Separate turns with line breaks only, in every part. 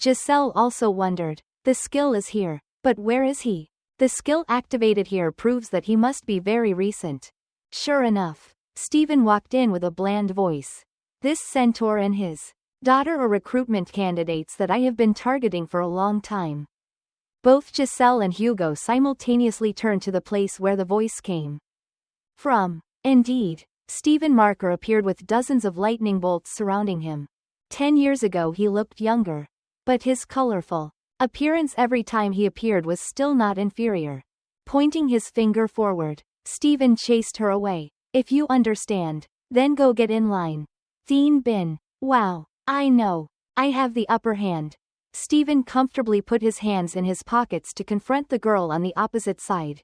Giselle also wondered. The skill is here. But where is he? The skill activated here proves that he must be very recent. Sure enough, Steven walked in with a bland voice. This centaur and his daughter are recruitment candidates that I have been targeting for a long time. Both Giselle and Hugo simultaneously turned to the place where the voice came from. Indeed, Steven Marker appeared with dozens of lightning bolts surrounding him. 10 years ago he looked younger. But his colorful appearance every time he appeared was still not inferior. Pointing his finger forward, Steven chased her away. If you understand, then go get in line. Thien Bin. Wow, I know. I have the upper hand. Steven comfortably put his hands in his pockets to confront the girl on the opposite side.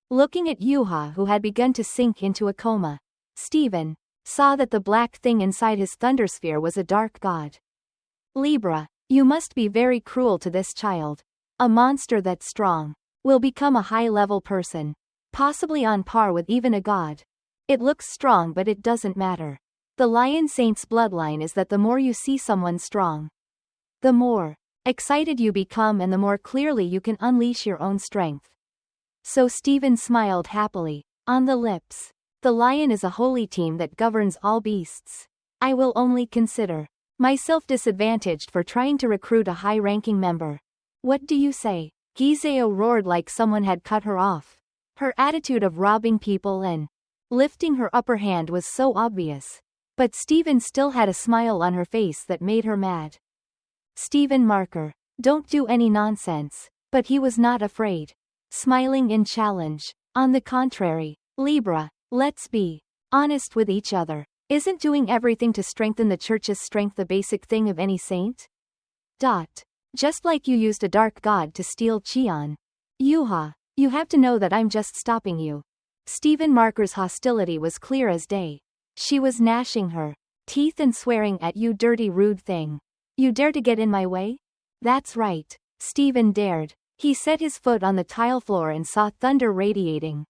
Looking at Yuha, who had begun to sink into a coma, Steven saw that the black thing inside his thundersphere was a dark god. Libra, you must be very cruel to this child. A monster that strong will become a high-level person, possibly on par with even a god. It looks strong, but it doesn't matter. The Lion Saint's bloodline is that the more you see someone strong, the more excited you become and the more clearly you can unleash your own strength. So Steven smiled happily. On the lips. The lion is a holy team that governs all beasts. I will only consider myself disadvantaged for trying to recruit a high-ranking member. What do you say? Gizeo roared like someone had cut her off. Her attitude of robbing people and lifting her upper hand was so obvious. But Steven still had a smile on her face that made her mad. Steven Marker, don't do any nonsense. But he was not afraid. Smiling in challenge. On the contrary, Libra, let's be honest with each other. Isn't doing everything to strengthen the church's strength the basic thing of any saint? Just like you used a dark god to steal Qian. Yuha, you have to know that I'm just stopping you. Steven Marker's hostility was clear as day. She was gnashing her teeth and swearing at you dirty rude thing. You dare to get in my way? That's right. Steven dared. He set his foot on the tile floor and saw thunder radiating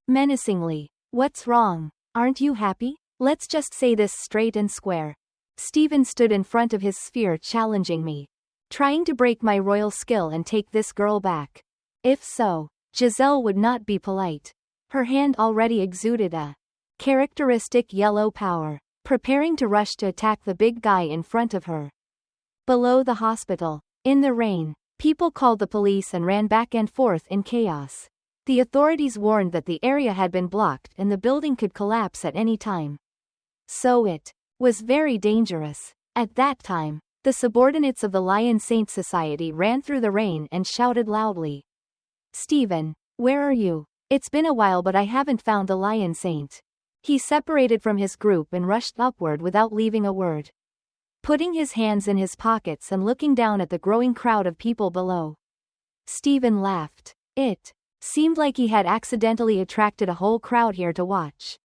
menacingly. What's wrong? Aren't you happy? Let's just say this straight and square. Steven stood in front of his sphere challenging me. Trying to break my royal skill and take this girl back. If so, Giselle would not be polite. Her hand already exuded a characteristic yellow power, preparing to rush to attack the big guy in front of her. Below the hospital, in the rain, people called the police and ran back and forth in chaos. The authorities warned that the area had been blocked and the building could collapse at any time. So it was very dangerous. At that time, the subordinates of the Lion Saint Society ran through the rain and shouted loudly. Steven, where are you? It's been a while but I haven't found the Lion Saint. He separated from his group and rushed upward without leaving a word. Putting his hands in his pockets and looking down at the growing crowd of people below. Steven laughed. It seemed like he had accidentally attracted a whole crowd here to watch.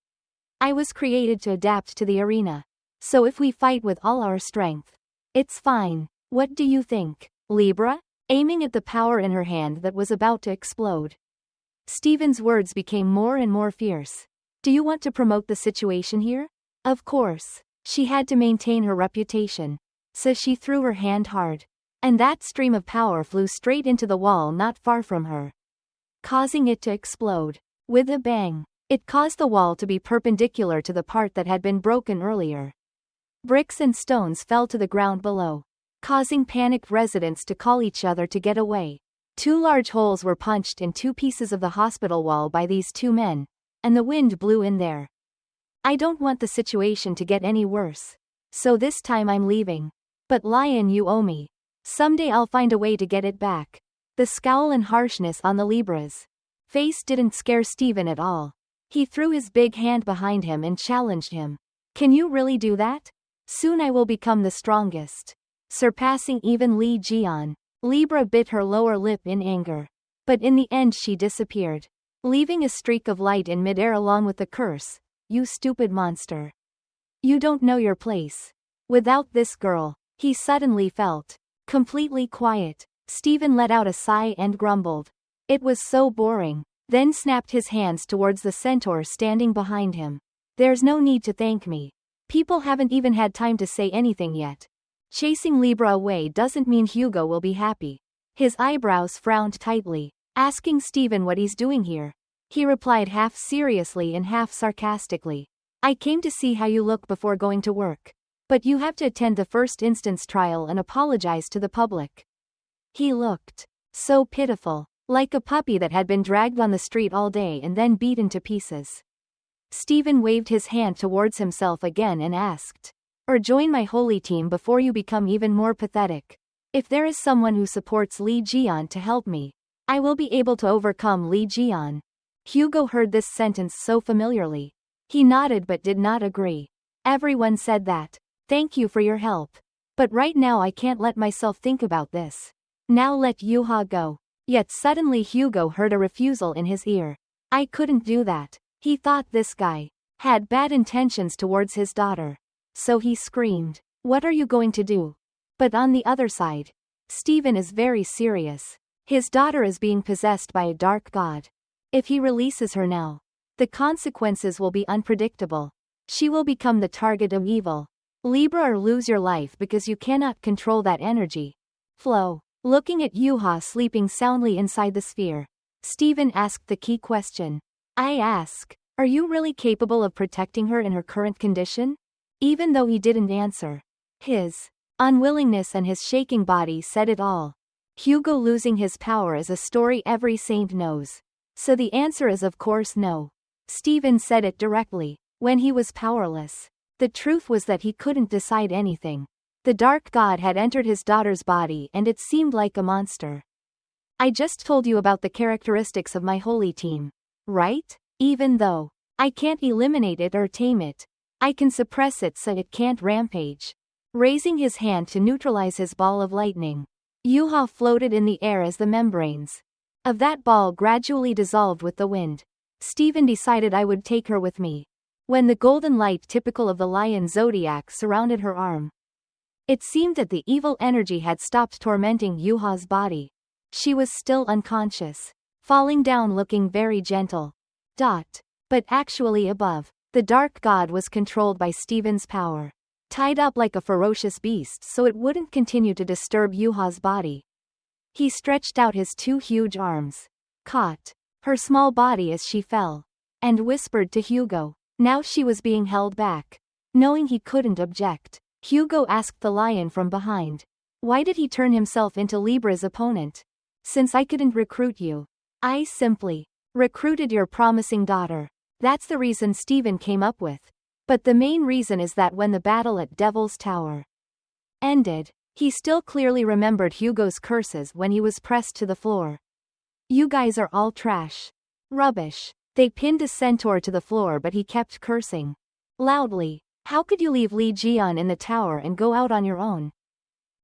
I was created to adapt to the arena. So if we fight with all our strength, it's fine. What do you think, Libra? Aiming at the power in her hand that was about to explode. Steven's words became more and more fierce. Do you want to promote the situation here? Of course. She had to maintain her reputation. So she threw her hand hard. And that stream of power flew straight into the wall not far from her, causing it to explode. With a bang, it caused the wall to be perpendicular to the part that had been broken earlier. Bricks and stones fell to the ground below, causing panicked residents to call each other to get away. 2 large holes were punched in 2 pieces of the hospital wall by these 2 men, and the wind blew in there. I don't want the situation to get any worse. So this time I'm leaving. But Lion, you owe me. Someday I'll find a way to get it back. The scowl and harshness on the Libra's face didn't scare Steven at all. He threw his big hand behind him and challenged him. Can you really do that? Soon I will become the strongest, surpassing even Li Jian. Libra bit her lower lip in anger. But in the end she disappeared, leaving a streak of light in midair along with the curse. You stupid monster. You don't know your place. Without this girl, he suddenly felt completely quiet. Steven let out a sigh and grumbled. It was so boring. Then snapped his hands towards the centaur standing behind him. There's no need to thank me. People haven't even had time to say anything yet. Chasing Libra away doesn't mean Hugo will be happy. His eyebrows frowned tightly, asking Steven what he's doing here. He replied half seriously and half sarcastically. I came to see how you look before going to work. But you have to attend the first instance trial and apologize to the public. He looked so pitiful, like a puppy that had been dragged on the street all day and then beaten to pieces. Steven waved his hand towards himself again and asked, or join my holy team before you become even more pathetic. If there is someone who supports Lee Jian to help me, I will be able to overcome Lee Jian. Hugo heard this sentence so familiarly. He nodded but did not agree. Everyone said that. Thank you for your help. But right now I can't let myself think about this. Now let Yuha go. Yet suddenly Hugo heard a refusal in his ear. I couldn't do that. He thought this guy had bad intentions towards his daughter. So he screamed, what are you going to do? But on the other side, Steven is very serious. His daughter is being possessed by a dark god. If he releases her now, the consequences will be unpredictable. She will become the target of evil. Libra or lose your life because you cannot control that energy flow. Looking at Yuha sleeping soundly inside the sphere, Steven asked the key question. I ask, are you really capable of protecting her in her current condition? Even though he didn't answer, his unwillingness and his shaking body said it all. Hugo losing his power is a story every saint knows. So the answer is of course no. Steven said it directly, when he was powerless. The truth was that he couldn't decide anything. The dark god had entered his daughter's body and it seemed like a monster. I just told you about the characteristics of my holy team. Right? Even though I can't eliminate it or tame it, I can suppress it so it can't rampage. Raising his hand to neutralize his ball of lightning, Yuha floated in the air as the membranes of that ball gradually dissolved with the wind. Steven decided I would take her with me. When the golden light typical of the lion zodiac surrounded her arm, it seemed that the evil energy had stopped tormenting Yuha's body. She was still unconscious, falling down looking very gentle. But actually above, the dark god was controlled by Steven's power. Tied up like a ferocious beast so it wouldn't continue to disturb Yuha's body. He stretched out his two huge arms, caught her small body as she fell, and whispered to Hugo. Now she was being held back. Knowing he couldn't object, Hugo asked the lion from behind. Why did he turn himself into Libra's opponent? Since I couldn't recruit you, I simply recruited your promising daughter. That's the reason Steven came up with. But the main reason is that when the battle at Devil's Tower ended, he still clearly remembered Hugo's curses when he was pressed to the floor. You guys are all trash. Rubbish. They pinned a centaur to the floor but he kept cursing loudly. How could you leave Lee Jian in the tower and go out on your own?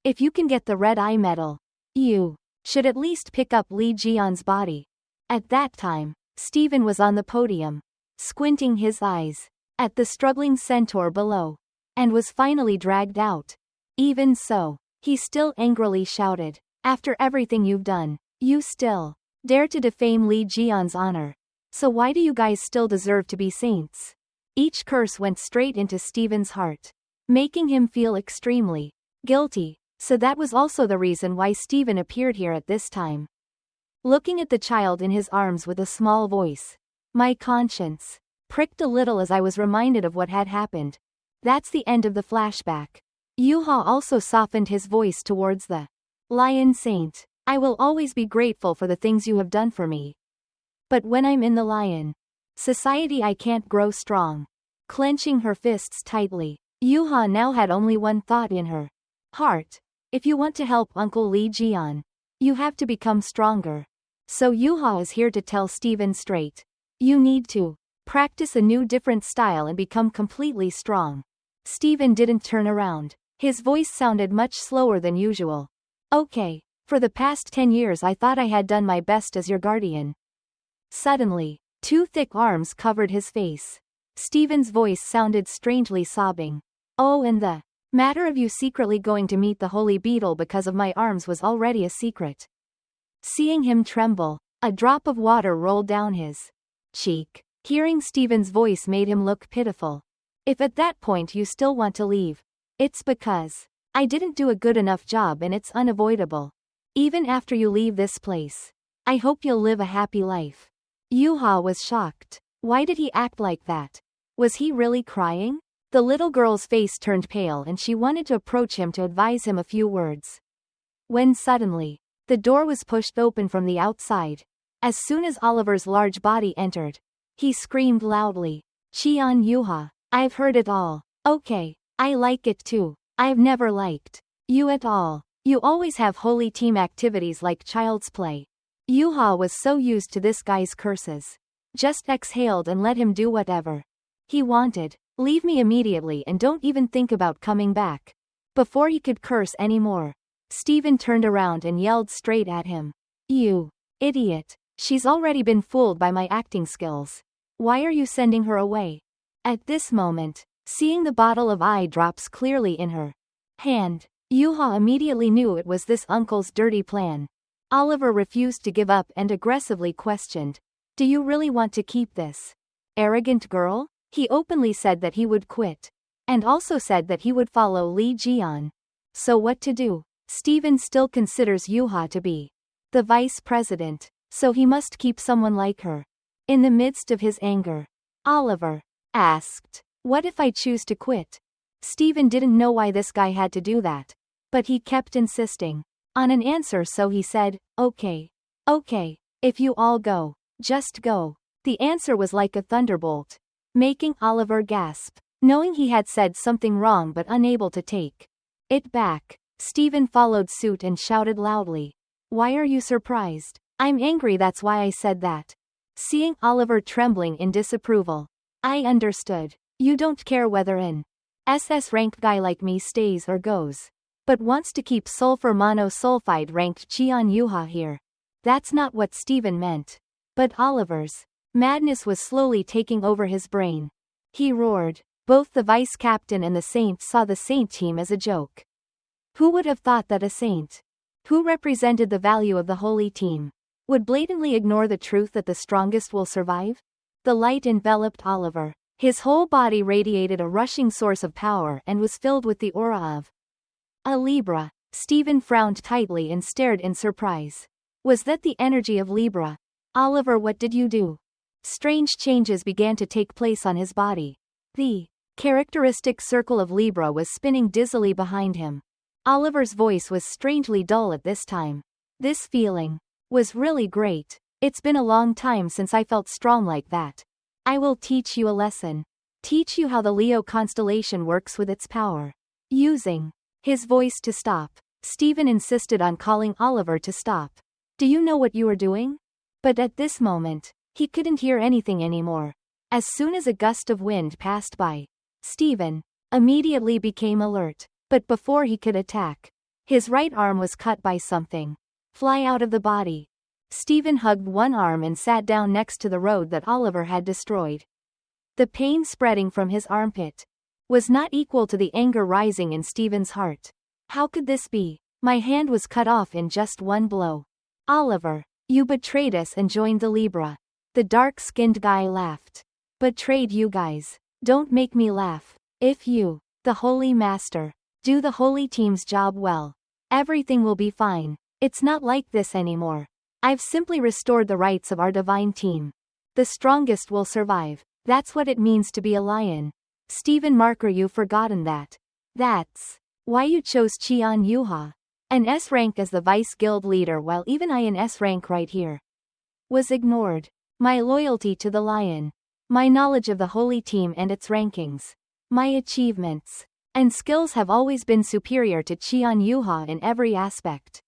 If you can get the red eye medal, you should at least pick up Lee Jian's body. At that time, Steven was on the podium, squinting his eyes at the struggling centaur below, and was finally dragged out. Even so, he still angrily shouted, after everything you've done, you still dare to defame Lee Jian's honor. So why do you guys still deserve to be saints? Each curse went straight into Steven's heart, making him feel extremely guilty. So that was also the reason why Steven appeared here at this time. Looking at the child in his arms with a small voice, my conscience pricked a little as I was reminded of what had happened. That's the end of the flashback. Yuha also softened his voice towards the Lion Saint. I will always be grateful for the things you have done for me. But when I'm in the Lion Society I can't grow strong. Clenching her fists tightly, Yuha now had only one thought in her heart. If you want to help Uncle Lee Jian, you have to become stronger. So Yuha is here to tell Steven straight. You need to practice a new different style and become completely strong. Steven didn't turn around. His voice sounded much slower than usual. Okay, for the past 10 years I thought I had done my best as your guardian. Suddenly, two thick arms covered his face. Steven's voice sounded strangely sobbing. Oh, and the matter of you secretly going to meet the Holy Beetle because of my arms was already a secret. Seeing him tremble, a drop of water rolled down his cheek. Hearing Steven's voice made him look pitiful. If at that point you still want to leave, it's because I didn't do a good enough job and it's unavoidable. Even after you leave this place. I hope you'll live a happy life. Yuha was shocked. Why did he act like that? Was he really crying? The little girl's face turned pale and she wanted to approach him to advise him a few words. When suddenly, the door was pushed open from the outside. As soon as Oliver's large body entered, he screamed loudly. Cheon Yuha, I've heard it all. Okay, I like it too. I've never liked you at all. You always have holy team activities like child's play. Yuha was so used to this guy's curses. Just exhaled and let him do whatever he wanted. Leave me immediately and don't even think about coming back. Before he could curse anymore, Steven turned around and yelled straight at him. You idiot. She's already been fooled by my acting skills. Why are you sending her away? At this moment, seeing the bottle of eye drops clearly in her hand, Yuha immediately knew it was this uncle's dirty plan. Oliver refused to give up and aggressively questioned. Do you really want to keep this arrogant girl? He openly said that he would quit. And also said that he would follow Lee Jian. So what to do? Steven still considers Yuha to be the vice president, so he must keep someone like her. In the midst of his anger, Oliver asked, what if I choose to quit? Steven didn't know why this guy had to do that. But he kept insisting on an answer, so he said, okay. Okay, if you all go, just go. The answer was like a thunderbolt, making Oliver gasp, knowing he had said something wrong but unable to take it back. Steven followed suit and shouted loudly. Why are you surprised? I'm angry, that's why I said that. Seeing Oliver trembling in disapproval, I understood. You don't care whether an SS ranked guy like me stays or goes, but wants to keep sulfur monosulfide ranked Cheon Yuha here. That's not what Steven meant. But Oliver's madness was slowly taking over his brain. He roared. Both the vice captain and the saint saw the saint team as a joke. Who would have thought that a saint, who represented the value of the holy team, would blatantly ignore the truth that the strongest will survive? The light enveloped Oliver. His whole body radiated a rushing source of power and was filled with the aura of a Libra. Steven frowned tightly and stared in surprise. Was that the energy of Libra? Oliver, what did you do? Strange changes began to take place on his body. The characteristic circle of Libra was spinning dizzily behind him. Oliver's voice was strangely dull at this time. This feeling was really great. It's been a long time since I felt strong like that. I will teach you a lesson. Teach you how the Leo constellation works with its power. Using his voice to stop, Steven insisted on calling Oliver to stop. Do you know what you are doing? But at this moment, he couldn't hear anything anymore. As soon as a gust of wind passed by, Steven immediately became alert. But before he could attack, his right arm was cut by something. Fly out of the body. Steven hugged one arm and sat down next to the road that Oliver had destroyed. The pain spreading from his armpit was not equal to the anger rising in Steven's heart. How could this be? My hand was cut off in just one blow. Oliver, you betrayed us and joined the Libra. The dark-skinned guy laughed. Betrayed you guys? Don't make me laugh. If you, the Holy Master, do the Holy Team's job well, everything will be fine. It's not like this anymore. I've simply restored the rights of our divine team. The strongest will survive. That's what it means to be a lion. Steven Marker, you've forgotten that. That's why you chose Cheon Yuha, an S rank as the vice guild leader, while even I, an S rank right here, was ignored. My loyalty to the lion, my knowledge of the holy team and its rankings, my achievements and skills have always been superior to Cheon Yuha in every aspect.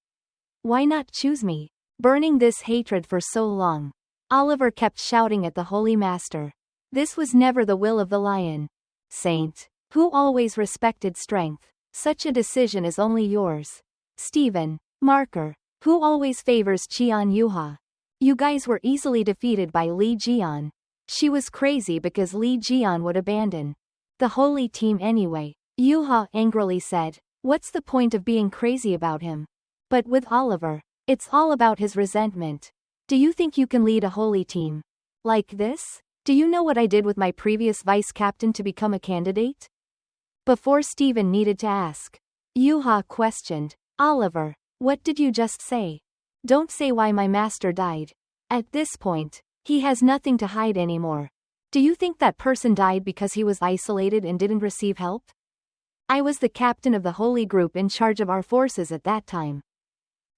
Why not choose me? Burning this hatred for so long, Oliver kept shouting at the Holy Master. This was never the will of the lion. Saint, who always respected strength. Such a decision is only yours. Steven Marker, who always favors Cheon Yuha. You guys were easily defeated by Lee Jian. She was crazy because Lee Jian would abandon the holy team anyway. Yuha angrily said, what's the point of being crazy about him? But with Oliver, it's all about his resentment. Do you think you can lead a holy team like this? Do you know what I did with my previous vice captain to become a candidate? Before Steven needed to ask, Yuha questioned. Oliver, what did you just say? Don't say why my master died. At this point, he has nothing to hide anymore. Do you think that person died because he was isolated and didn't receive help? I was the captain of the holy group in charge of our forces at that time.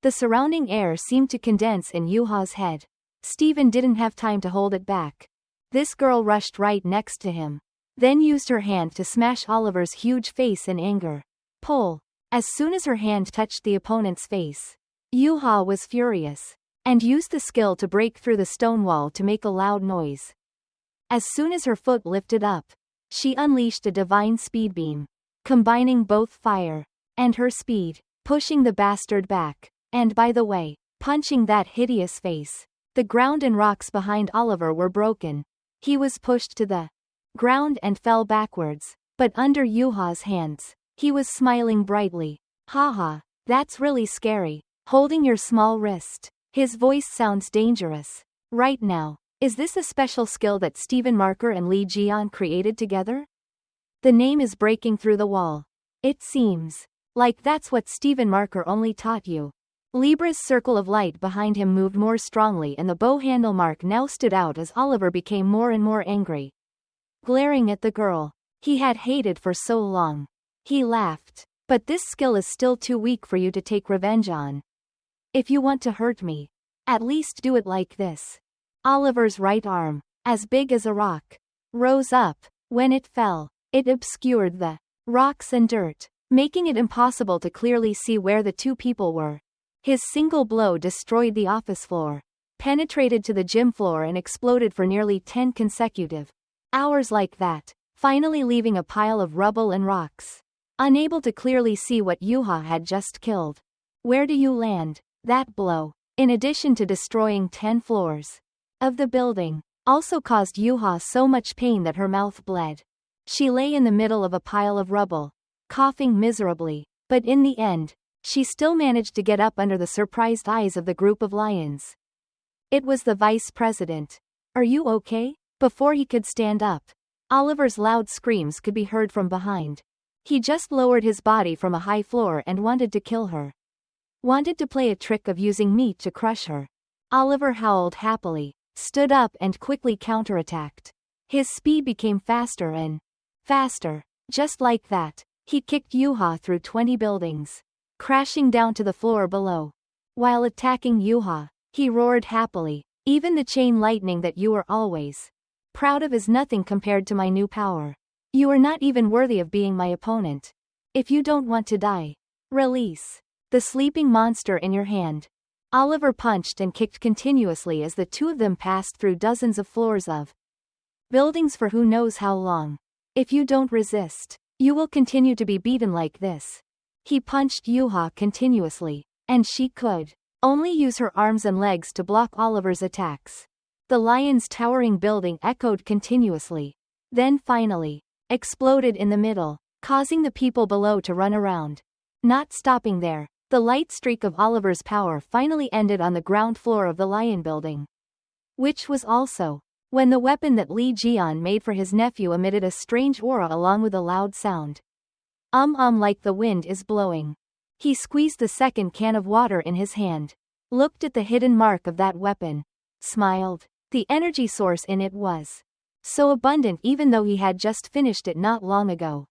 The surrounding air seemed to condense in Yuha's head. Steven didn't have time to hold it back. This girl rushed right next to him, then used her hand to smash Oliver's huge face in anger. Pull. As soon as her hand touched the opponent's face, Yuha was furious, and used the skill to break through the stone wall to make a loud noise. As soon as her foot lifted up, she unleashed a divine speed beam, combining both fire and her speed, pushing the bastard back, and by the way, punching that hideous face. The ground and rocks behind Oliver were broken. He was pushed to the ground and fell backwards, but under Yuha's hands, he was smiling brightly. Haha, that's really scary. Holding your small wrist. His voice sounds dangerous. Right now, is this a special skill that Steven Marker and Lee Jian created together? The name is breaking through the wall. It seems like that's what Steven Marker only taught you. Libra's circle of light behind him moved more strongly and the bow handle mark now stood out as Oliver became more and more angry. Glaring at the girl he had hated for so long, he laughed. But this skill is still too weak for you to take revenge on. If you want to hurt me, at least do it like this. Oliver's right arm, as big as a rock, rose up. When it fell, it obscured the rocks and dirt, making it impossible to clearly see where the two people were. His single blow destroyed the office floor, penetrated to the gym floor and exploded for nearly 10 consecutive hours like that, finally leaving a pile of rubble and rocks. Unable to clearly see what Yuha had just killed. Where do you land? That blow, in addition to destroying 10 floors of the building, also caused Yuha so much pain that her mouth bled. She lay in the middle of a pile of rubble, coughing miserably, but in the end, she still managed to get up under the surprised eyes of the group of lions. It was the vice president. Are you okay? Before he could stand up, Oliver's loud screams could be heard from behind. He just lowered his body from a high floor and wanted to kill her. Wanted to play a trick of using meat to crush her. Oliver howled happily, stood up and quickly counterattacked. His speed became faster and faster. Just like that, he kicked Yuha through 20 buildings, crashing down to the floor below. While attacking Yuha, he roared happily, even the chain lightning that you are always proud of is nothing compared to my new power. You are not even worthy of being my opponent. If you don't want to die, release the sleeping monster in your hand. Oliver punched and kicked continuously as the two of them passed through dozens of floors of buildings for who knows how long. If you don't resist, you will continue to be beaten like this. He punched Yuha continuously, and she could only use her arms and legs to block Oliver's attacks. The lion's towering building echoed continuously, then finally exploded in the middle, causing the people below to run around. Not stopping there, the light streak of Oliver's power finally ended on the ground floor of the lion building. Which was also when the weapon that Lee Jian made for his nephew emitted a strange aura along with a loud sound. Like the wind is blowing. He squeezed the second can of water in his hand, looked at the hidden mark of that weapon, smiled. The energy source in it was so abundant even though he had just finished it not long ago.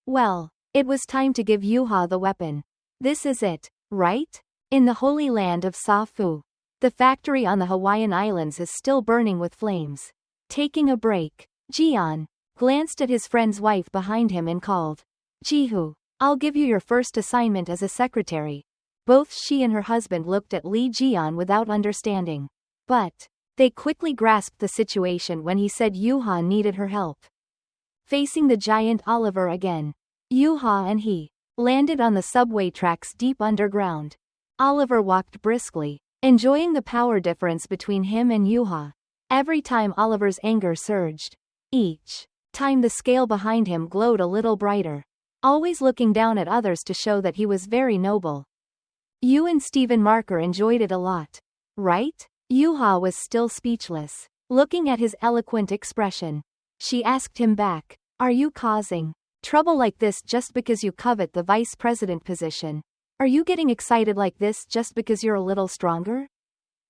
Well, it was time to give Yuha the weapon. This is it, right? In the holy land of Safu, the factory on the Hawaiian Islands is still burning with flames. Taking a break, Jian glanced at his friend's wife behind him and called, Jihu, I'll give you your first assignment as a secretary. Both she and her husband looked at Lee Jian without understanding. But they quickly grasped the situation when he said Yuha needed her help. Facing the giant Oliver again, Yuha and he landed on the subway tracks deep underground. Oliver walked briskly, enjoying the power difference between him and Yuha. Every time Oliver's anger surged, each time the scale behind him glowed a little brighter, always looking down at others to show that he was very noble. You and Steven Marker enjoyed it a lot, right? Yuha was still speechless, looking at his eloquent expression. She asked him back, are you causing Trouble like this just because you covet the vice president position. Are you getting excited like this just because you're a little stronger?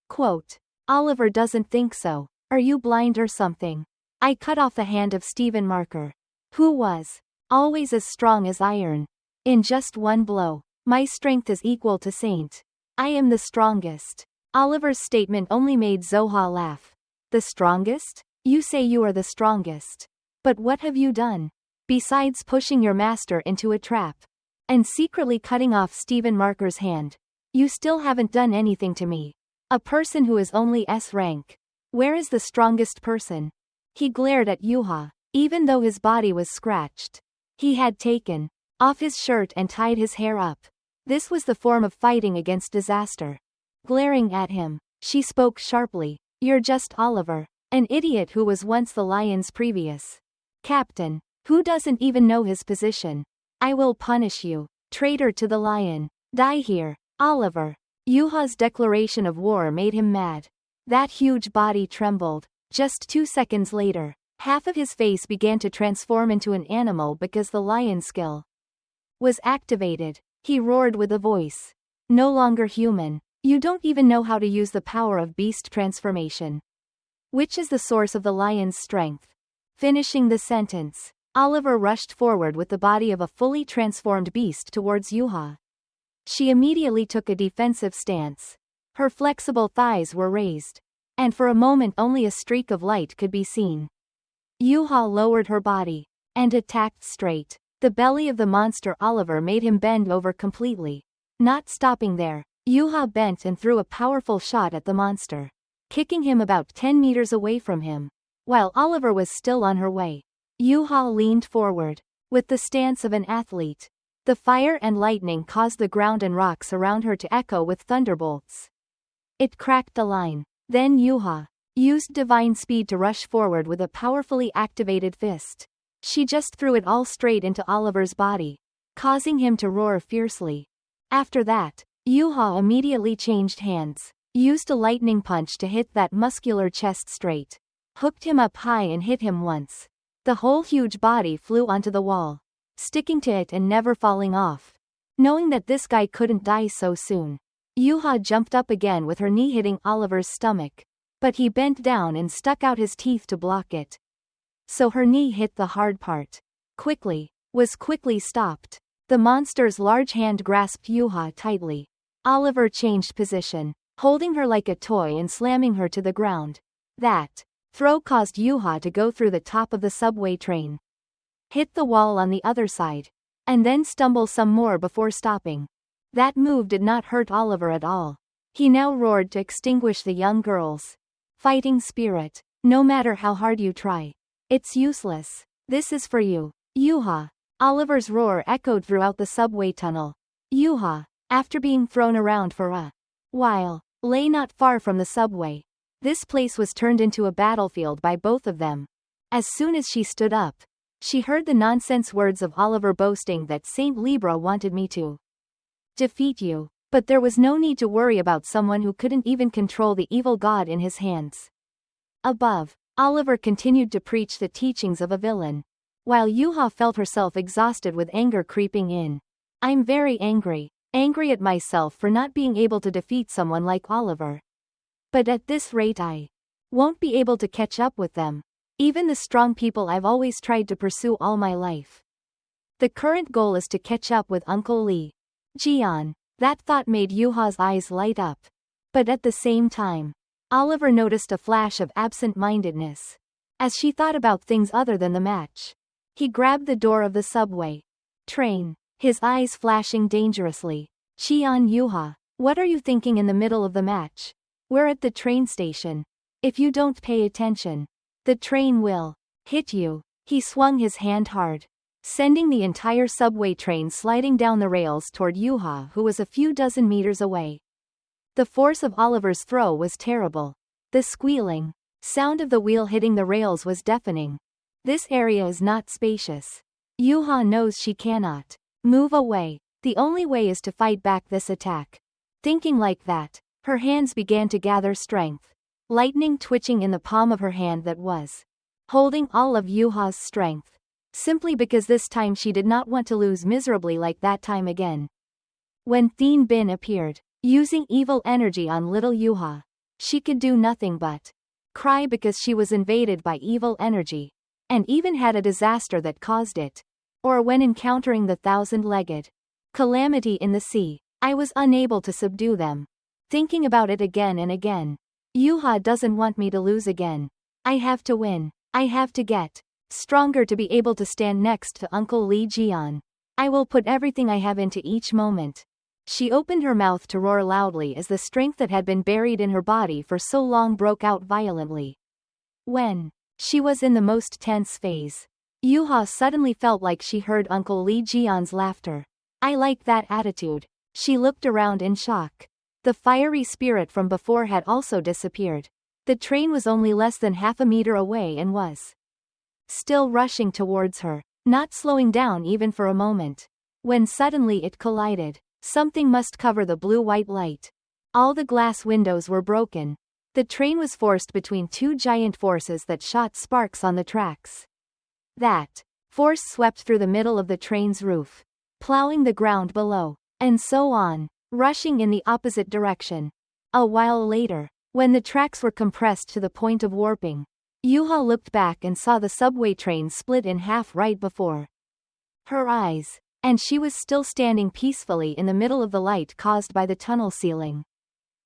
Quote. Oliver doesn't think so. Are you blind or something? I cut off the hand of Stephen Marker, who was always as strong as iron. In just one blow, my strength is equal to Saint. I am the strongest. Oliver's statement only made Zoha laugh. The strongest? You say you are the strongest. But what have you done? Besides pushing your master into a trap and secretly cutting off Stephen Marker's hand, you still haven't done anything to me. A person who is only S rank. Where is the strongest person? He glared at Yuha, even though his body was scratched. He had taken off his shirt and tied his hair up. This was the form of fighting against disaster. Glaring at him, she spoke sharply. You're just Oliver, an idiot who was once the Lion's previous captain, who doesn't even know his position. I will punish you, traitor to the Lion. Die here, Oliver. Yuha's declaration of war made him mad. That huge body trembled. Just 2 seconds later, half of his face began to transform into an animal because the lion skill was activated. He roared with a voice. No longer human. You don't even know how to use the power of beast transformation. Which is the source of the lion's strength? Finishing the sentence, Oliver rushed forward with the body of a fully transformed beast towards Yuha. She immediately took a defensive stance. Her flexible thighs were raised, and for a moment only a streak of light could be seen. Yuha lowered her body and attacked straight. The belly of the monster Oliver made him bend over completely. Not stopping there, Yuha bent and threw a powerful shot at the monster, kicking him about 10 meters away from him. While Oliver was still on her way, Yuha leaned forward, with the stance of an athlete. The fire and lightning caused the ground and rocks around her to echo with thunderbolts. It cracked the line. Then Yuha used divine speed to rush forward with a powerfully activated fist. She just threw it all straight into Oliver's body, causing him to roar fiercely. After that, Yuha immediately changed hands, used a lightning punch to hit that muscular chest straight, hooked him up high and hit him once. The whole huge body flew onto the wall, sticking to it and never falling off. Knowing that this guy couldn't die so soon, Yuha jumped up again with her knee hitting Oliver's stomach, but he bent down and stuck out his teeth to block it. So her knee hit the hard part. Was quickly stopped. The monster's large hand grasped Yuha tightly. Oliver changed position, holding her like a toy and slamming her to the ground. That throw caused Yuha to go through the top of the subway train, hit the wall on the other side, and then stumble some more before stopping. That move did not hurt Oliver at all. He now roared to extinguish the young girl's fighting spirit. No matter how hard you try, it's useless. This is for you, Yuha. Oliver's roar echoed throughout the subway tunnel. Yuha, after being thrown around for a while, lay not far from the subway. This place was turned into a battlefield by both of them. As soon as she stood up, she heard the nonsense words of Oliver boasting that Saint Libra wanted me to defeat you, but there was no need to worry about someone who couldn't even control the evil god in his hands. Above, Oliver continued to preach the teachings of a villain, while Yuha felt herself exhausted with anger creeping in. I'm very angry at myself for not being able to defeat someone like Oliver. But at this rate I won't be able to catch up with them. Even the strong people I've always tried to pursue all my life. The current goal is to catch up with Uncle Lee Jian. That thought made Yuha's eyes light up. But at the same time, Oliver noticed a flash of absent-mindedness as she thought about things other than the match. He grabbed the door of the subway train, his eyes flashing dangerously. Jian Yuha, what are you thinking in the middle of the match? We're at the train station. If you don't pay attention, the train will hit you. He swung his hand hard, sending the entire subway train sliding down the rails toward Yuha, who was a few dozen meters away. The force of Oliver's throw was terrible. The squealing sound of the wheel hitting the rails was deafening. This area is not spacious. Yuha knows she cannot move away. The only way is to fight back this attack. Thinking like that, her hands began to gather strength. Lightning twitching in the palm of her hand that was holding all of Yuha's strength. simply because this time she did not want to lose miserably like that time again. When Thien Bin appeared, using evil energy on little Yuha, she could do nothing but cry because she was invaded by evil energy, and even had a disaster that caused it. Or when encountering the thousand-legged calamity in the sea, I was unable to subdue them. Thinking about it again and again. Yuha doesn't want me to lose again. I have to win. I have to get stronger to be able to stand next to Uncle Lee Jian. I will put everything I have into each moment. She opened her mouth to roar loudly as the strength that had been buried in her body for so long broke out violently. When she was in the most tense phase, Yuha suddenly felt like she heard Uncle Lee Jian's laughter. I like that attitude. She looked around in shock. The fiery spirit from before had also disappeared. The train was only less than half a meter away and was still rushing towards her, not slowing down even for a moment. When suddenly it collided. Something must cover the blue-white light. All the glass windows were broken. The train was forced between two giant forces that shot sparks on the tracks. That force swept through the middle of the train's roof, plowing the ground below, and so on, rushing in the opposite direction. A while later, when the tracks were compressed to the point of warping, Yuha looked back and saw the subway train split in half right before her eyes. And she was still standing peacefully in the middle of the light caused by the tunnel ceiling.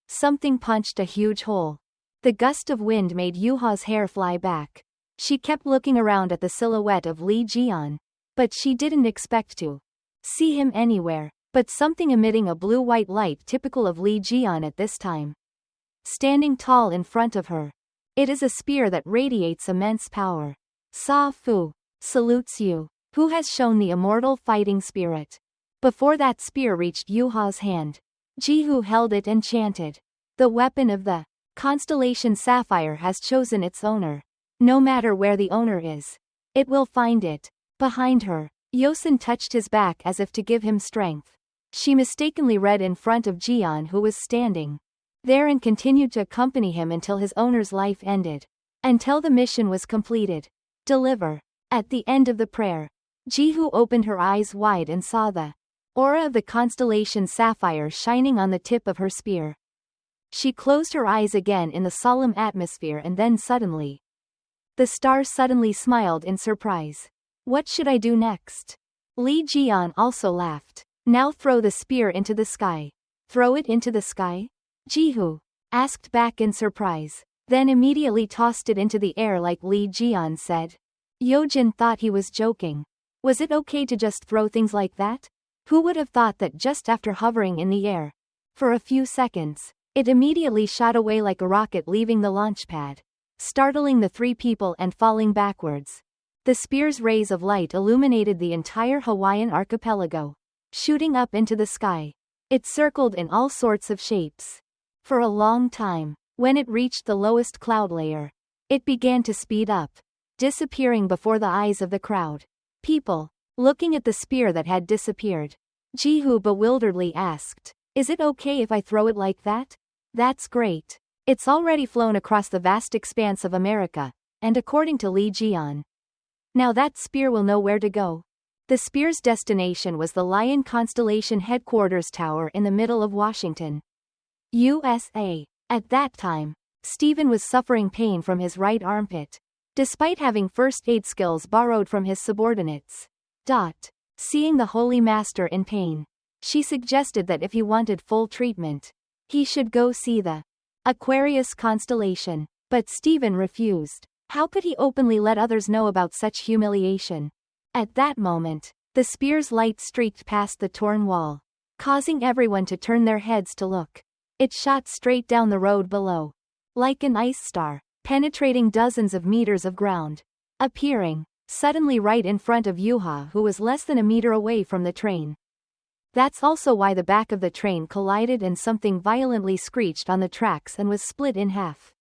Something punched a huge hole. The gust of wind made Yuha's hair fly back. She kept looking around at the silhouette of Lee Jian, but she didn't expect to see him anywhere, but something emitting a blue-white light typical of Lee Jian at this time. Standing tall in front of her. It is a spear that radiates immense power. Sa Fu salutes you, who has shown the immortal fighting spirit. Before that spear reached Yuha's hand, Jihu held it and chanted. The weapon of the constellation Sapphire has chosen its owner. No matter where the owner is, it will find it. Behind her, Yosin touched his back as if to give him strength. She mistakenly read in front of Jian, who was standing there, and continued to accompany him until his owner's life ended. Until the mission was completed. Deliver. At the end of the prayer, Jihu opened her eyes wide and saw the aura of the constellation Sapphire shining on the tip of her spear. She closed her eyes again in the solemn atmosphere, and then suddenly, the star suddenly smiled in surprise. What should I do next? Li Jian also laughed. Now throw the spear into the sky. Throw it into the sky? Jihu asked back in surprise, then immediately tossed it into the air like Li Jian said. Yojin thought he was joking. Was it okay to just throw things like that? Who would have thought that just after hovering in the air for a few seconds, it immediately shot away like a rocket, leaving the launch pad, startling the three people and falling backwards. The spear's rays of light illuminated the entire Hawaiian archipelago, shooting up into the sky. It circled in all sorts of shapes. For a long time, when it reached the lowest cloud layer, it began to speed up, disappearing before the eyes of the crowd. People, looking at the spear that had disappeared. Jihu bewilderedly asked, "Is it okay if I throw it like that?" "That's great. It's already flown across the vast expanse of America, and according to Li Jian, now that spear will know where to go." The spear's destination was the Lion Constellation Headquarters Tower in the middle of Washington, USA. At that time, Stephen was suffering pain from his right armpit, despite having first aid skills borrowed from his subordinates. Seeing the Holy Master in pain, she suggested that if he wanted full treatment, he should go see the Aquarius constellation. But Stephen refused. How could he openly let others know about such humiliation? At that moment, the spear's light streaked past the torn wall, causing everyone to turn their heads to look. It shot straight down the road below, like an ice star, penetrating dozens of meters of ground, appearing suddenly right in front of Yuha, who was less than a meter away from the train. That's also why the back of the train collided and something violently screeched on the tracks and was split in half.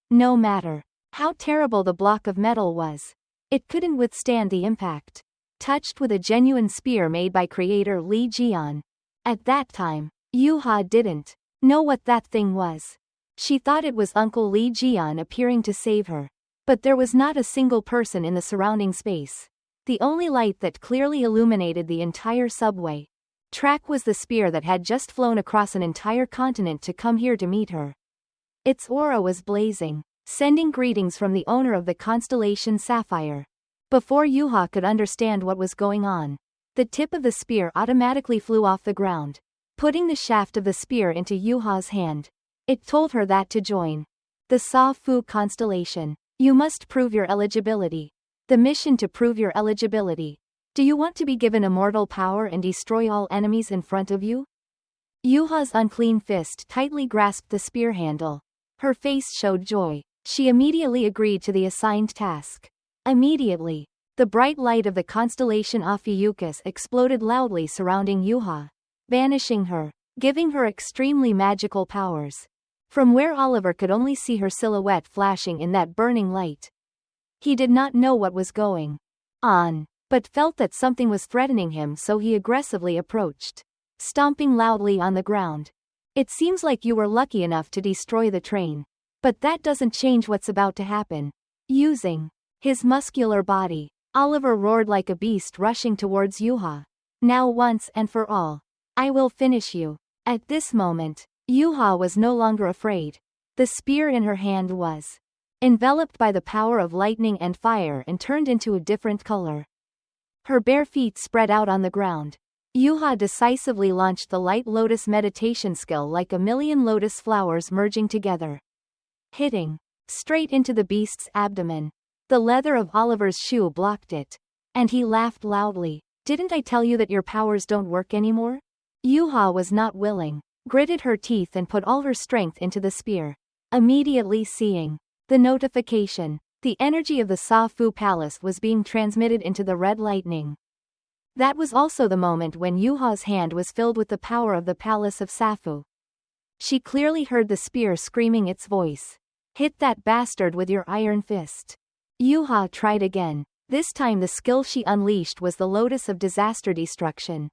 No matter how terrible the block of metal was, it couldn't withstand the impact. Touched with a genuine spear made by creator Li Jian. At that time, Yuha didn't know what that thing was. She thought it was Uncle Li Jian appearing to save her. But there was not a single person in the surrounding space. the only light that clearly illuminated the entire subway track was the spear that had just flown across an entire continent to come here to meet her. Its aura was blazing, sending greetings from the owner of the constellation Sapphire. Before Yuha could understand what was going on, the tip of the spear automatically flew off the ground, putting the shaft of the spear into Yuha's hand. It told her that to join the Sa-Fu constellation, you must prove your eligibility. The mission to prove your eligibility. Do you want to be given immortal power and destroy all enemies in front of you? Yuha's unclean fist tightly grasped the spear handle. Her face showed joy. She immediately agreed to the assigned task. Immediately, the bright light of the constellation Ophiuchus exploded loudly surrounding Yuha, vanishing her, giving her extremely magical powers. From where Oliver could only see her silhouette flashing in that burning light. He did not know what was going on, but felt that something was threatening him, so he aggressively approached, stomping loudly on the ground. It seems like you were lucky enough to destroy the train. But that doesn't change what's about to happen. Using his muscular body, Oliver roared like a beast, rushing towards Yuha. Now once and for all, I will finish you. At this moment, Yuha was no longer afraid. The spear in her hand was enveloped by the power of lightning and fire and turned into a different color. Her bare feet spread out on the ground. Yuha decisively launched the light lotus meditation skill like a million lotus flowers merging together, hitting straight into the beast's abdomen. The leather of Oliver's shoe blocked it, and he laughed loudly. Didn't I tell you that your powers don't work anymore? Yuha was not willing, gritted her teeth and put all her strength into the spear. Immediately seeing the notification, the energy of the Sa-Fu Palace was being transmitted into the red lightning. That was also the moment when Yuha's hand was filled with the power of the Palace of Sa-Fu. She clearly heard the spear screaming its voice. Hit that bastard with your iron fist. Yuha tried again. This time the skill she unleashed was the Lotus of Disaster Destruction,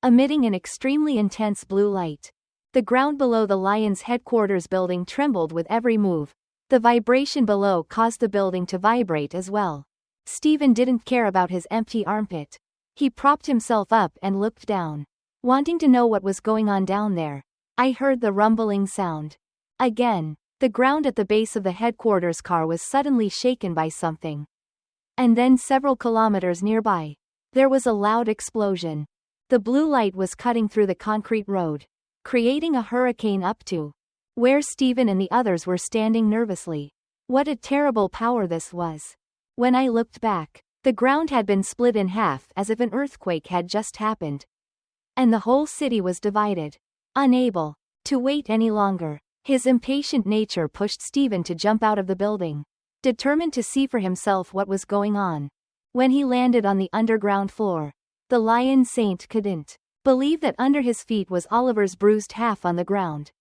emitting an extremely intense blue light. The ground below the Lion's headquarters building trembled with every move. The vibration below caused the building to vibrate as well. Steven didn't care about his empty armpit. He propped himself up and looked down, wanting to know what was going on down there. I heard the rumbling sound. Again, the ground at the base of the headquarters car was suddenly shaken by something. And then several kilometers nearby, there was a loud explosion. The blue light was cutting through the concrete road, creating a hurricane up to where Steven and the others were standing nervously. What a terrible power this was. When I looked back, the ground had been split in half as if an earthquake had just happened. And the whole city was divided. Unable to wait any longer, his impatient nature pushed Steven to jump out of the building, determined to see for himself what was going on. When he landed on the underground floor, the Lion Saint couldn't believe that under his feet was Oliver's bruised half on the ground.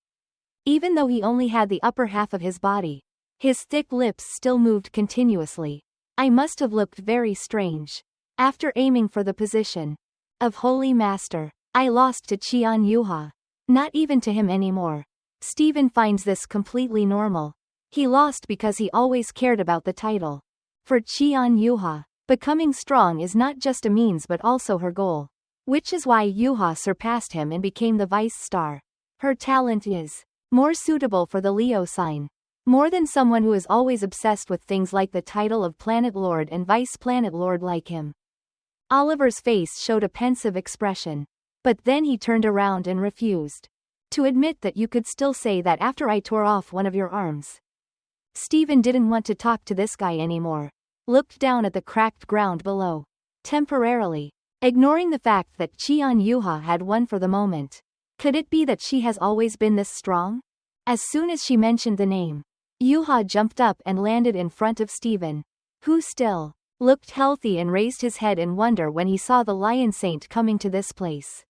Even though he only had the upper half of his body, his thick lips still moved continuously. I must have looked very strange. After aiming for the position of Holy Master, I lost to Qian Yuha. Not even to him anymore. Steven finds this completely normal. He lost because he always cared about the title. For Qian Yuha, becoming strong is not just a means but also her goal. Which is why Yuha surpassed him and became the vice star. Her talent is more suitable for the Leo sign. More than someone who is always obsessed with things like the title of Planet Lord and Vice Planet Lord like him. Oliver's face showed a pensive expression. But then he turned around and refused to admit that you could still say that after I tore off one of your arms. Steven didn't want to talk to this guy anymore. Looked down at the cracked ground below, temporarily, ignoring the fact that Qian Yuha had won for the moment. Could it be that she has always been this strong? As soon as she mentioned the name, Yuha jumped up and landed in front of Steven, who still looked healthy and raised his head in wonder when he saw the Lion Saint coming to this place.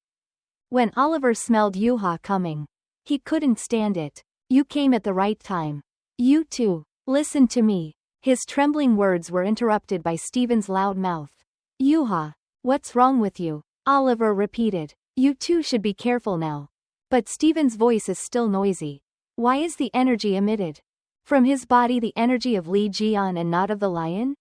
When Oliver smelled Yuha coming, he couldn't stand it. You came at the right time. You too. Listen to me. His trembling words were interrupted by Steven's loud mouth. Yuha, what's wrong with you? Oliver repeated. You two should be careful now. But Steven's voice is still noisy. Why is the energy emitted from his body the energy of Li Jian and not of the lion?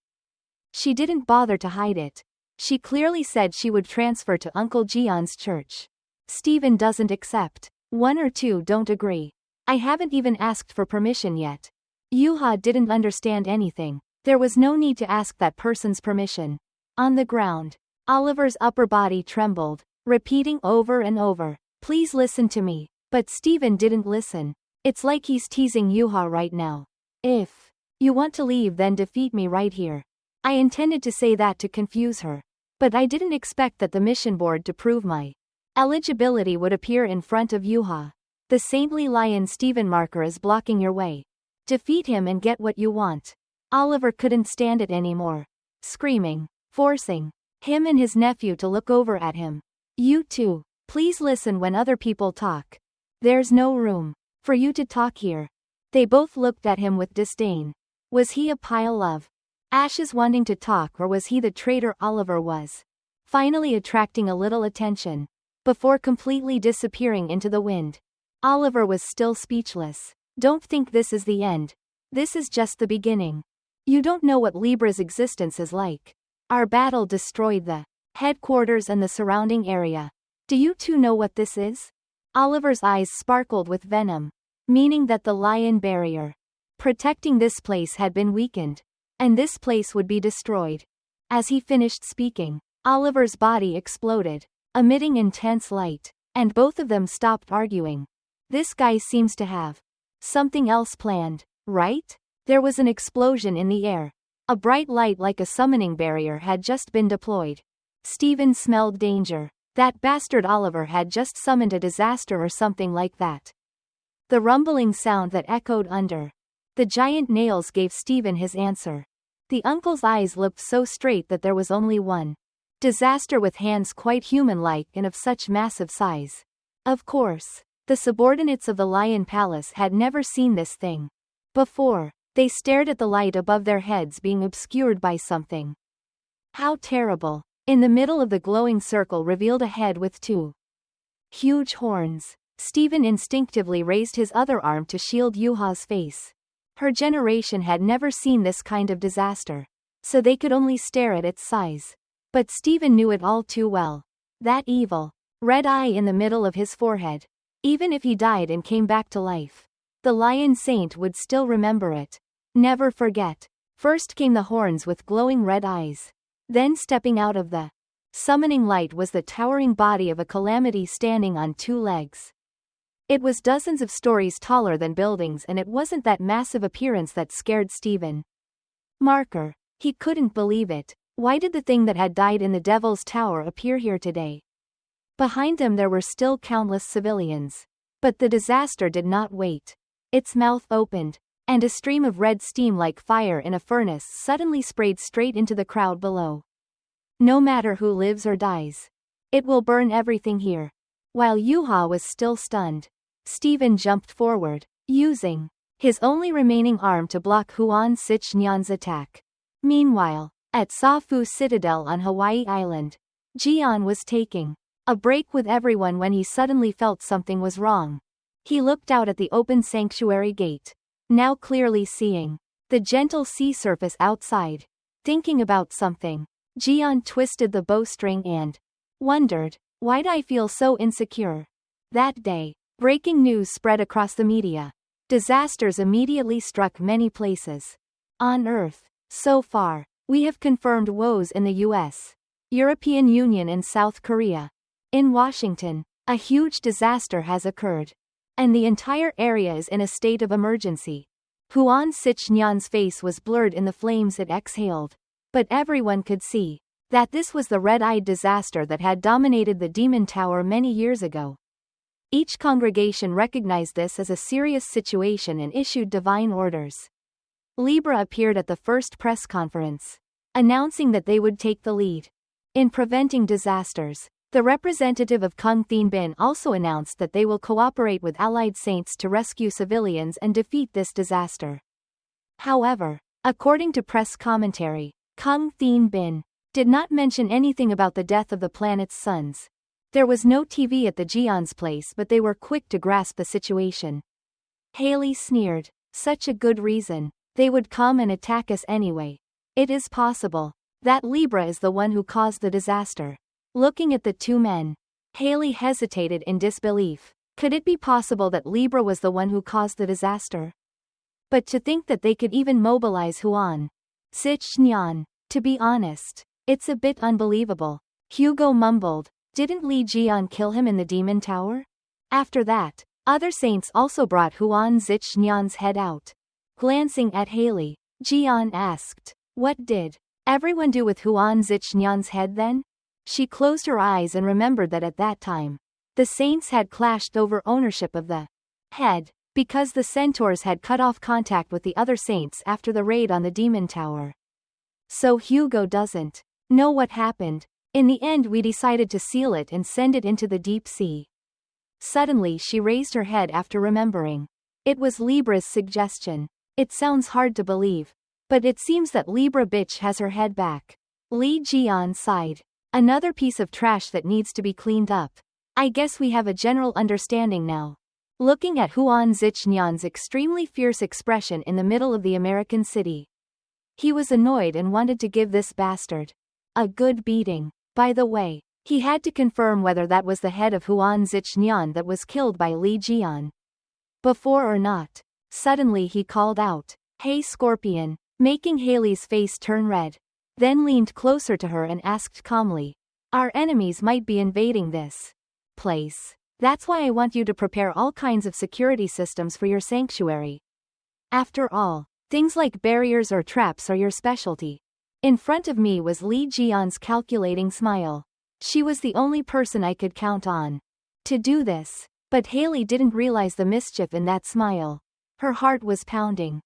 She didn't bother to hide it. She clearly said she would transfer to Uncle Jeon's church. Steven doesn't accept. 1 or 2 don't agree. I haven't even asked for permission yet. Yuha didn't understand anything. There was no need to ask that person's permission. On the ground, Oliver's upper body trembled, repeating over and over, "Please listen to me." But Steven didn't listen. It's like he's teasing Yuha right now. "If you want to leave, then defeat me right here." I intended to say that to confuse her. But I didn't expect that the mission board to prove my eligibility would appear in front of Yuha. The saintly lion Steven marker is blocking your way. Defeat him and get what you want. Oliver couldn't stand it anymore. Screaming, forcing him and his nephew to look over at him. "You two, please listen when other people talk. There's no room for you to talk here." They both looked at him with disdain. Was he a pile of ashes wanting to talk, or was he the traitor Oliver was? Finally attracting a little attention, before completely disappearing into the wind. Oliver was still speechless. "Don't think this is the end. This is just the beginning. You don't know what Libra's existence is like. Our battle destroyed the headquarters and the surrounding area. Do you two know what this is?" Oliver's eyes sparkled with venom, meaning that the lion barrier protecting this place had been weakened, and this place would be destroyed. As he finished speaking, Oliver's body exploded, emitting intense light, and both of them stopped arguing. This guy seems to have something else planned, right? There was an explosion in the air. A bright light like a summoning barrier had just been deployed. Steven smelled danger. That bastard Oliver had just summoned a disaster or something like that. The rumbling sound that echoed under the giant nails gave Steven his answer. The uncle's eyes looked so straight that there was only one disaster with hands quite human-like and of such massive size. Of course, the subordinates of the Lion Palace had never seen this thing before. They stared at the light above their heads being obscured by something. How terrible! In the middle of the glowing circle revealed a head with 2 huge horns. Steven instinctively raised his other arm to shield Yuha's face. Her generation had never seen this kind of disaster, so they could only stare at its size. But Steven knew it all too well. That evil red eye in the middle of his forehead. Even if he died and came back to life, the Lion Saint would still remember it. Never forget. First came the horns with glowing red eyes. Then stepping out of the summoning light was the towering body of a calamity standing on 2 legs. It was dozens of stories taller than buildings, and it wasn't that massive appearance that scared Steven. Marker. He couldn't believe it. Why did the thing that had died in the Devil's Tower appear here today? Behind them there were still countless civilians. But the disaster did not wait. Its mouth opened, and a stream of red steam like fire in a furnace suddenly sprayed straight into the crowd below. No matter who lives or dies, it will burn everything here. While Yuha was still stunned, Steven jumped forward, using his only remaining arm to block Huan Sichnyan's attack. Meanwhile, at Safu Citadel on Hawaii Island, Jian was taking a break with everyone when he suddenly felt something was wrong. He looked out at the open sanctuary gate, now clearly seeing the gentle sea surface outside. Thinking about something, Jian twisted the bowstring and wondered, why'd I feel so insecure? That day, breaking news spread across the media. Disasters immediately struck many places on Earth. So far, we have confirmed woes in the US, European Union and South Korea. In Washington, a huge disaster has occurred, and the entire area is in a state of emergency. Huan Sichnyan's face was blurred in the flames it exhaled, but everyone could see that this was the red-eyed disaster that had dominated the Demon Tower many years ago. Each congregation recognized this as a serious situation and issued divine orders. Libra appeared at the first press conference, announcing that they would take the lead in preventing disasters. The representative of Kung Thien Bin also announced that they will cooperate with allied saints to rescue civilians and defeat this disaster. However, according to press commentary, Kung Thien Bin did not mention anything about the death of the planet's sons. There was no TV at the Jian's place, but they were quick to grasp the situation. Haley sneered. Such a good reason. They would come and attack us anyway. It is possible. That Libra is the one who caused the disaster. Looking at the two men, Haley hesitated in disbelief. Could it be possible that Libra was the one who caused the disaster? But to think that they could even mobilize Huan Zichnyan. To be honest, it's a bit unbelievable. Hugo mumbled. Didn't Li Jian kill him in the Demon Tower? After that, other saints also brought Huan Zichnyan's head out. Glancing at Haley, Jian asked, "What did everyone do with Huan Zichnyan's head then?" She closed her eyes and remembered that at that time, the saints had clashed over ownership of the head, because the centaurs had cut off contact with the other saints after the raid on the Demon Tower. So Hugo doesn't know what happened. In the end we decided to seal it and send it into the deep sea. Suddenly she raised her head after remembering. It was Libra's suggestion. It sounds hard to believe, but it seems that Libra bitch has her head back. Li Jian sighed. Another piece of trash that needs to be cleaned up. I guess we have a general understanding now. Looking at Huan Zichnyan's extremely fierce expression in the middle of the American city, he was annoyed and wanted to give this bastard a good beating. By the way, he had to confirm whether that was the head of Huan Zichnyan that was killed by Li Jian before or not. Suddenly he called out, "Hey Scorpion," making Haley's face turn red, then leaned closer to her and asked calmly, "Our enemies might be invading this place. That's why I want you to prepare all kinds of security systems for your sanctuary. After all, things like barriers or traps are your specialty." In front of me was Li Jian's calculating smile. She was the only person I could count on to do this. But Haley didn't realize the mischief in that smile. Her heart was pounding.